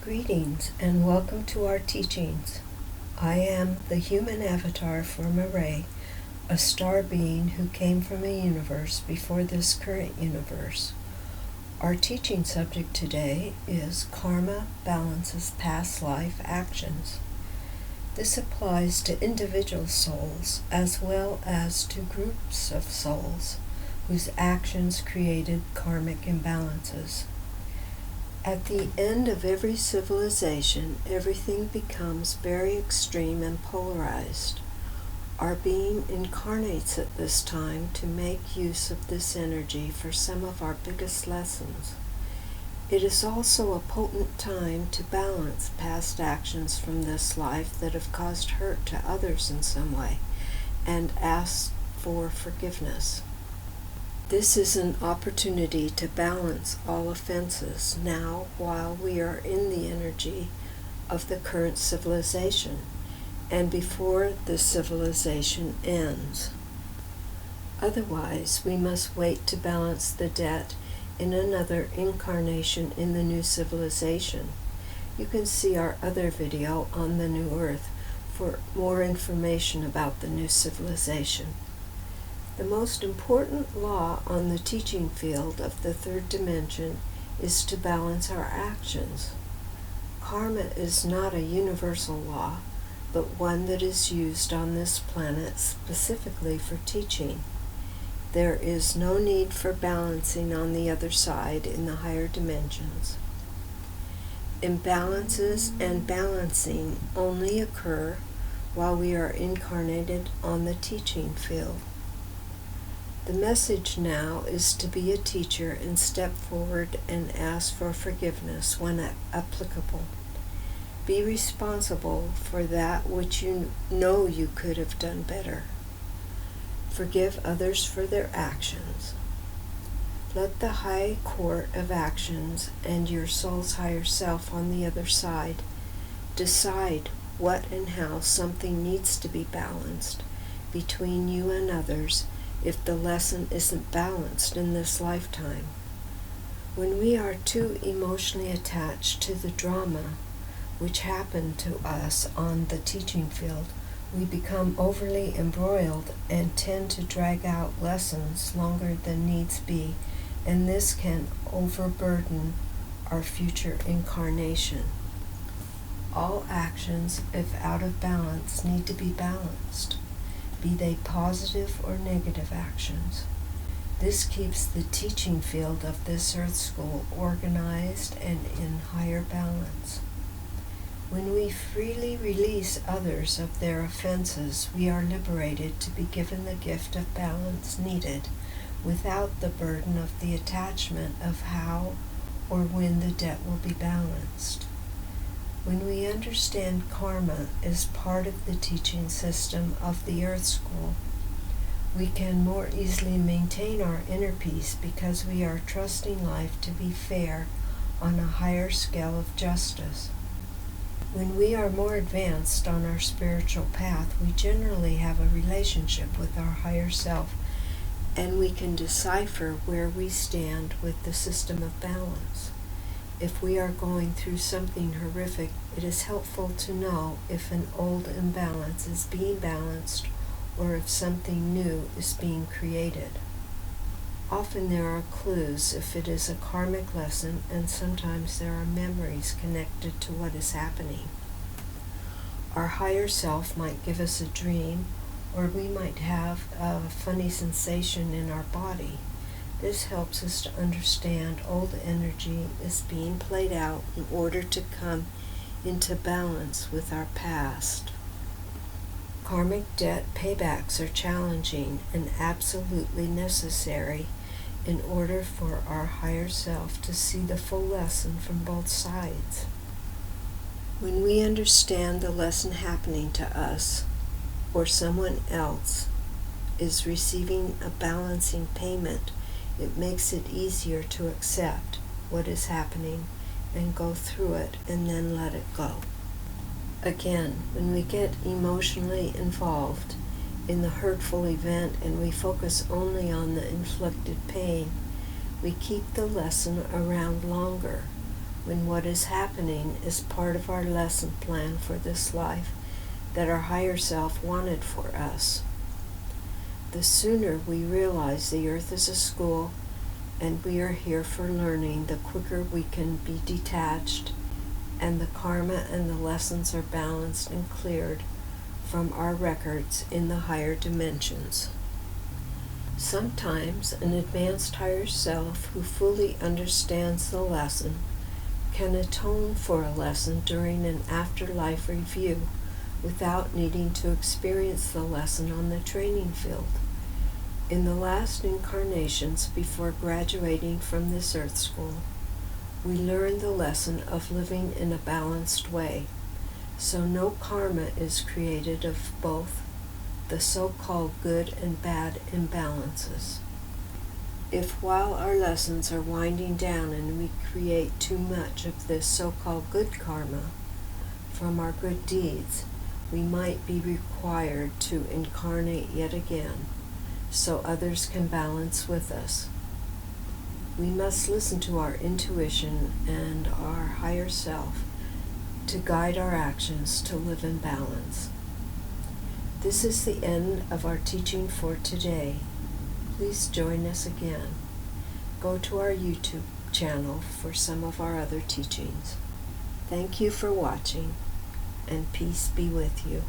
Greetings and welcome to our teachings. I am the human avatar for MaRae, a star being who came from a universe before this current universe. Our teaching subject today is Karma Balances Past Life Actions. This applies to individual souls as well as to groups of souls whose actions created karmic imbalances. At the end of every civilization, everything becomes very extreme and polarized. Our being incarnates at this time to make use of this energy for some of our biggest lessons. It is also a potent time to balance past actions from this life that have caused hurt to others in some way and ask for forgiveness. This is an opportunity to balance all offenses now while we are in the energy of the current civilization and before the civilization ends. Otherwise, we must wait to balance the debt in another incarnation in the new civilization. You can see our other video on the New Earth for more information about the new civilization. The most important law on the teaching field of the third dimension is to balance our actions. Karma is not a universal law, but one that is used on this planet specifically for teaching. There is no need for balancing on the other side in the higher dimensions. Imbalances and balancing only occur while we are incarnated on the teaching field. The message now is to be a teacher and step forward and ask for forgiveness when applicable. Be responsible for that which you know you could have done better. Forgive others for their actions. Let the high court of actions and your soul's higher self on the other side decide what and how something needs to be balanced between you and others if the lesson isn't balanced in this lifetime. When we are too emotionally attached to the drama which happened to us on the teaching field, we become overly embroiled and tend to drag out lessons longer than needs be, and this can overburden our future incarnation. All actions, if out of balance, need to be balanced, be they positive or negative actions. This keeps the teaching field of this earth school organized and in higher balance. When we freely release others of their offenses, we are liberated to be given the gift of balance needed without the burden of the attachment of how or when the debt will be balanced. When we understand karma as part of the teaching system of the Earth School, we can more easily maintain our inner peace because we are trusting life to be fair on a higher scale of justice. When we are more advanced on our spiritual path, we generally have a relationship with our higher self, and we can decipher where we stand with the system of balance. If we are going through something horrific, it is helpful to know if an old imbalance is being balanced or if something new is being created. Often there are clues if it is a karmic lesson, and sometimes there are memories connected to what is happening. Our higher self might give us a dream, or we might have a funny sensation in our body. This helps us to understand old energy is being played out in order to come into balance with our past. Karmic debt paybacks are challenging and absolutely necessary in order for our higher self to see the full lesson from both sides. When we understand the lesson happening to us or someone else is receiving a balancing payment, it makes it easier to accept what is happening and go through it and then let it go. Again, when we get emotionally involved in the hurtful event and we focus only on the inflicted pain, we keep the lesson around longer. when what is happening is part of our lesson plan for this life that our higher self wanted for us. The sooner we realize the earth is a school and we are here for learning, the quicker we can be detached and the karma and the lessons are balanced and cleared from our records in the higher dimensions. Sometimes an advanced higher self who fully understands the lesson can atone for a lesson during an afterlife review without needing to experience the lesson on the training field. In the last incarnations before graduating from this earth school, we learn the lesson of living in a balanced way, so no karma is created of both the so-called good and bad imbalances. If while our lessons are winding down and we create too much of this so-called good karma from our good deeds, we might be required to incarnate yet again so others can balance with us. We must listen to our intuition and our higher self to guide our actions to live in balance. This is the end of our teaching for today. Please join us again. Go to our YouTube channel for some of our other teachings. Thank you for watching, and peace be with you.